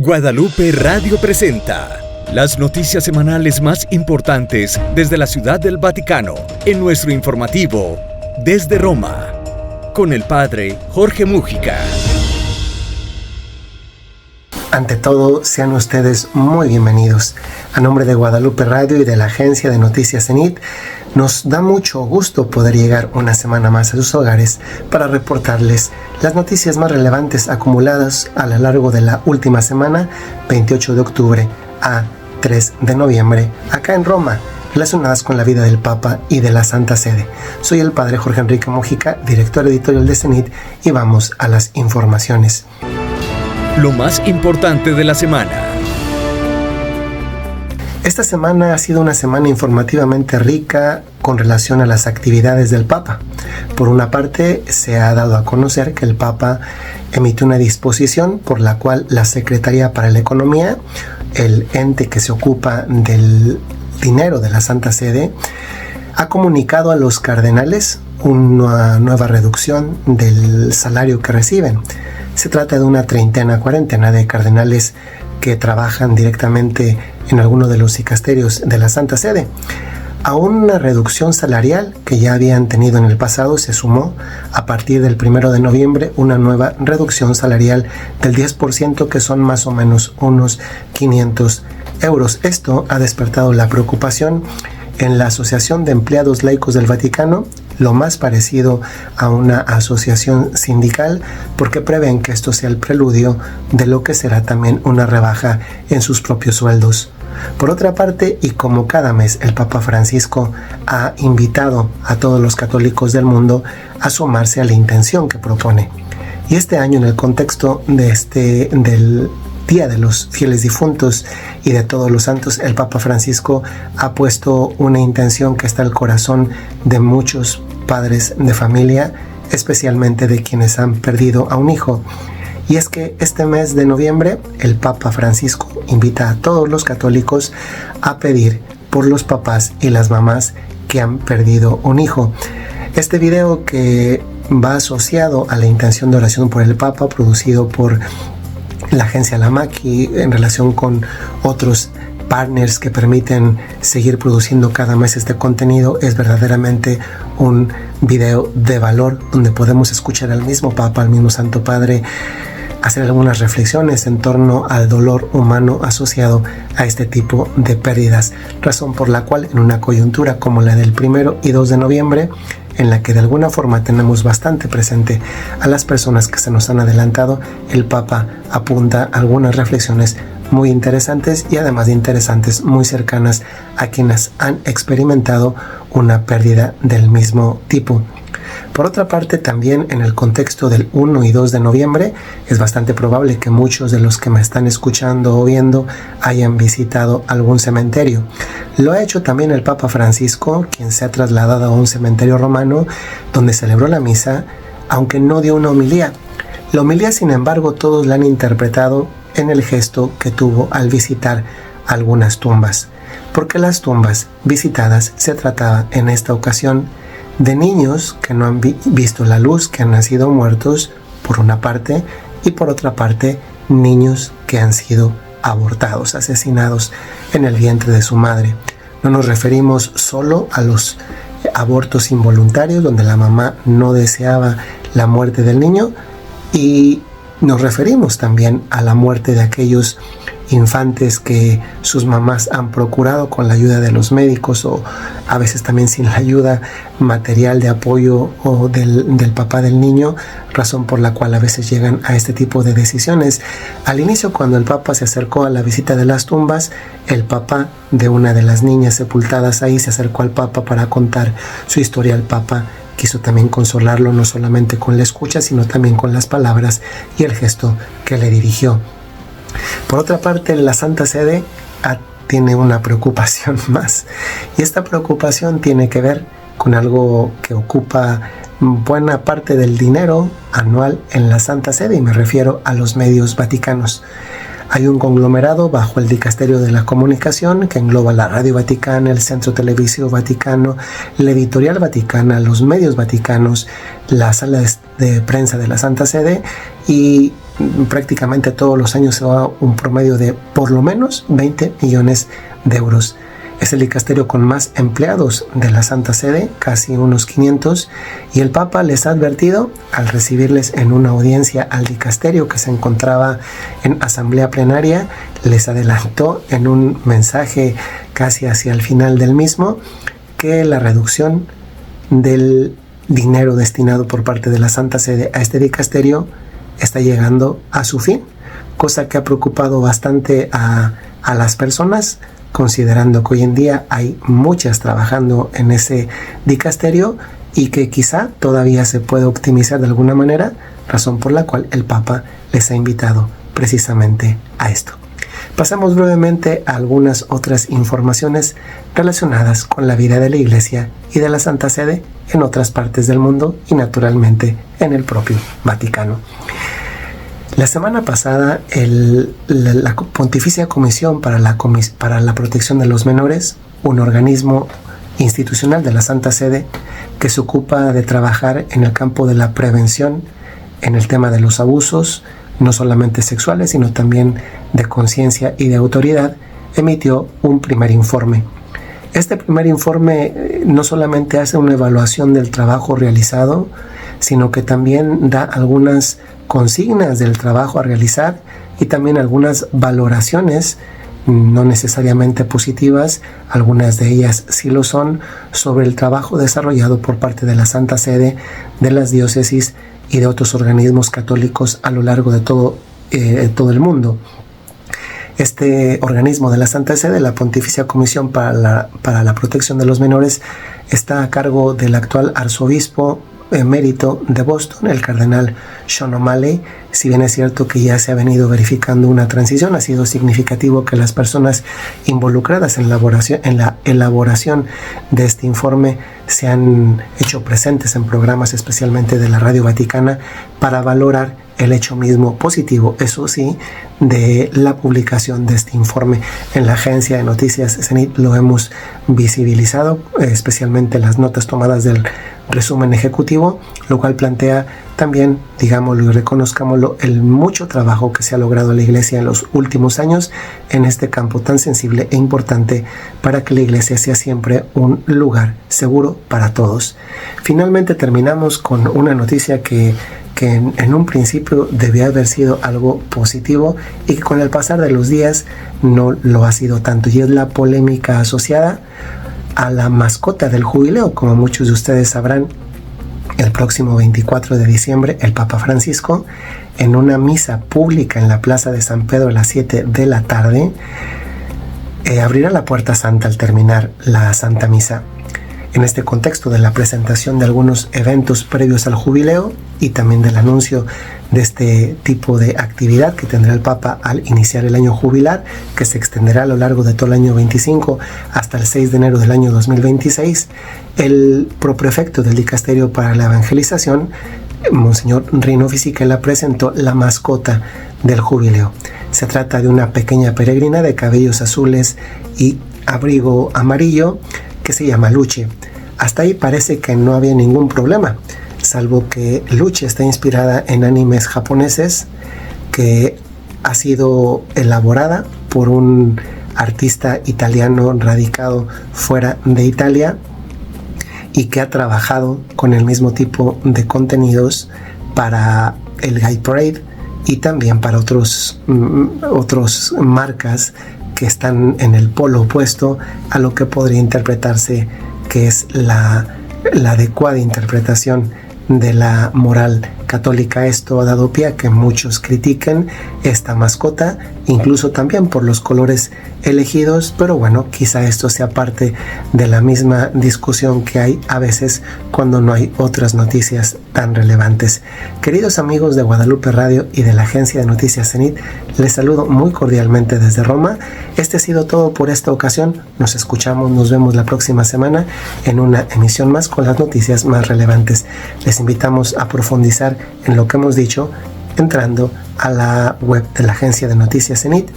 Guadalupe Radio presenta las noticias semanales más importantes desde la Ciudad del Vaticano en nuestro informativo Desde Roma, con el Padre Jorge Múgica. Ante todo, sean ustedes muy bienvenidos. A nombre de Guadalupe Radio y de la agencia de noticias CENIT, nos da mucho gusto poder llegar una semana más a sus hogares para reportarles las noticias más relevantes acumuladas a lo largo de la última semana, 28 de octubre a 3 de noviembre, acá en Roma, relacionadas con la vida del Papa y de la Santa Sede. Soy el Padre Jorge Enrique Múgica, director editorial de CENIT, y vamos a las informaciones. Lo más importante de la semana. Esta semana ha sido una semana informativamente rica con relación a las actividades del Papa. Por una parte, se ha dado a conocer que el Papa emitió una disposición por la cual la Secretaría para la Economía, el ente que se ocupa del dinero de la Santa Sede, ha comunicado a los cardenales una nueva reducción del salario que reciben. Se trata de una cuarentena de cardenales que trabajan directamente en alguno de los dicasterios de la Santa Sede. A una reducción salarial que ya habían tenido en el pasado se sumó a partir del 1 de noviembre una nueva reducción salarial del 10%, que son más o menos unos 500 euros. Esto ha despertado la preocupación en la Asociación de Empleados Laicos del Vaticano, lo más parecido a una asociación sindical, porque prevén que esto sea el preludio de lo que será también una rebaja en sus propios sueldos. Por otra parte, y como cada mes, el Papa Francisco ha invitado a todos los católicos del mundo a sumarse a la intención que propone. Y este año, en el contexto del Día de los Fieles Difuntos y de Todos los Santos, el Papa Francisco ha puesto una intención que está al corazón de muchos padres de familia, especialmente de quienes han perdido a un hijo. Y es que este mes de noviembre el Papa Francisco invita a todos los católicos a pedir por los papás y las mamás que han perdido un hijo. Este video, que va asociado a la intención de oración por el Papa, producido por la agencia Lamaki en relación con otros partners que permiten seguir produciendo cada mes este contenido, es verdaderamente un video de valor donde podemos escuchar al mismo Papa, al mismo Santo Padre, hacer algunas reflexiones en torno al dolor humano asociado a este tipo de pérdidas, razón por la cual en una coyuntura como la del 1 y 2 de noviembre, en la que de alguna forma tenemos bastante presente a las personas que se nos han adelantado, el Papa apunta algunas reflexiones muy interesantes y además de interesantes, muy cercanas a quienes han experimentado una pérdida del mismo tipo. Por otra parte, también en el contexto del 1 y 2 de noviembre, es bastante probable que muchos de los que me están escuchando o viendo hayan visitado algún cementerio. Lo ha hecho también el Papa Francisco, quien se ha trasladado a un cementerio romano donde celebró la misa, aunque no dio una homilía. La homilía, sin embargo, todos la han interpretado en el gesto que tuvo al visitar algunas tumbas, porque las tumbas visitadas se trataba en esta ocasión de niños que no han visto la luz, que han nacido muertos, por una parte, y por otra parte, niños que han sido abortados, asesinados en el vientre de su madre. No nos referimos solo a los abortos involuntarios, donde la mamá no deseaba la muerte del niño, y nos referimos también a la muerte de aquellos infantes que sus mamás han procurado con la ayuda de los médicos, o a veces también sin la ayuda material de apoyo o del papá del niño, razón por la cual a veces llegan a este tipo de decisiones. Al inicio, cuando el Papa se acercó a la visita de las tumbas, el papá de una de las niñas sepultadas ahí se acercó al Papa para contar su historia. El Papa quiso también consolarlo, no solamente con la escucha, sino también con las palabras y el gesto que le dirigió. Por otra parte, la Santa Sede tiene una preocupación más, y esta preocupación tiene que ver con algo que ocupa buena parte del dinero anual en la Santa Sede, y me refiero a los medios vaticanos. Hay un conglomerado bajo el Dicasterio de la Comunicación que engloba la Radio Vaticana, el Centro Televisivo Vaticano, la Editorial Vaticana, los medios vaticanos, la sala de prensa de la Santa Sede, y prácticamente todos los años se va un promedio de por lo menos 20 millones de euros. Es el dicasterio con más empleados de la Santa Sede, casi unos 500, y el Papa les ha advertido al recibirles en una audiencia al dicasterio que se encontraba en asamblea plenaria, les adelantó en un mensaje casi hacia el final del mismo que la reducción del dinero destinado por parte de la Santa Sede a este dicasterio está llegando a su fin, cosa que ha preocupado bastante a las personas, considerando que hoy en día hay muchas trabajando en ese dicasterio y que quizá todavía se puede optimizar de alguna manera, razón por la cual el Papa les ha invitado precisamente a esto. Pasamos brevemente a algunas otras informaciones relacionadas con la vida de la Iglesia y de la Santa Sede en otras partes del mundo y naturalmente en el propio Vaticano. La semana pasada, la Pontificia Comisión para la Protección de los Menores, un organismo institucional de la Santa Sede que se ocupa de trabajar en el campo de la prevención, en el tema de los abusos, no solamente sexuales, sino también de conciencia y de autoridad, emitió un primer informe. Este primer informe no solamente hace una evaluación del trabajo realizado, sino que también da algunas consignas del trabajo a realizar y también algunas valoraciones, no necesariamente positivas, algunas de ellas sí lo son, sobre el trabajo desarrollado por parte de la Santa Sede, de las diócesis y de otros organismos católicos a lo largo de todo el mundo. Este organismo de la Santa Sede, la Pontificia Comisión para la Protección de los Menores, está a cargo del actual arzobispo emérito de Boston, el cardenal Sean O'Malley. Si bien es cierto que ya se ha venido verificando una transición, ha sido significativo que las personas involucradas en la elaboración de este informe se han hecho presentes en programas especialmente de la Radio Vaticana para valorar el hecho mismo positivo, eso sí, de la publicación de este informe. En la agencia de noticias CENIT lo hemos visibilizado, especialmente las notas tomadas del resumen ejecutivo, lo cual plantea también, digámoslo y reconozcámoslo, el mucho trabajo que se ha logrado en la Iglesia en los últimos años en este campo tan sensible e importante para que la Iglesia sea siempre un lugar seguro para todos. Finalmente terminamos con una noticia que en un principio debía haber sido algo positivo y que con el pasar de los días no lo ha sido tanto, y es la polémica asociada a la mascota del jubileo. Como muchos de ustedes sabrán, el próximo 24 de diciembre el Papa Francisco, en una misa pública en la Plaza de San Pedro a las 7 de la tarde, abrirá la Puerta Santa al terminar la Santa Misa. En este contexto de la presentación de algunos eventos previos al jubileo y también del anuncio de este tipo de actividad que tendrá el Papa al iniciar el año jubilar, que se extenderá a lo largo de todo el año 25 hasta el 6 de enero del año 2026, el proprefecto del Dicasterio para la Evangelización, Monseñor Rino Fisichella, presentó la mascota del jubileo. Se trata de una pequeña peregrina de cabellos azules y abrigo amarillo que se llama Luche. Hasta ahí parece que no había ningún problema, salvo que Luche está inspirada en animes japoneses, que ha sido elaborada por un artista italiano radicado fuera de Italia y que ha trabajado con el mismo tipo de contenidos para el Gay Parade y también para otros marcas que están en el polo opuesto a lo que podría interpretarse que es la adecuada interpretación de la moral católica. Esto ha dado pie a que muchos critiquen esta mascota, incluso también por los colores elegidos, pero bueno, quizá esto sea parte de la misma discusión que hay a veces cuando no hay otras noticias tan relevantes. Queridos amigos de Guadalupe Radio y de la agencia de noticias CENIT, les saludo muy cordialmente desde Roma. Este ha sido todo por esta ocasión. Nos vemos la próxima semana en una emisión más con las noticias más relevantes. Les invitamos a profundizar en lo que hemos dicho entrando a la web de la agencia de noticias CENIT,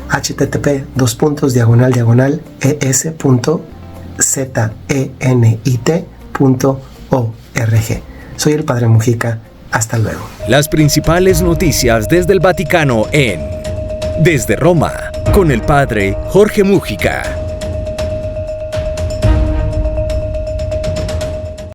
http://es.es.zenit.org. Soy el Padre Mujica Hasta luego. Las principales noticias desde el Vaticano en Desde Roma, con el padre Jorge Múgica.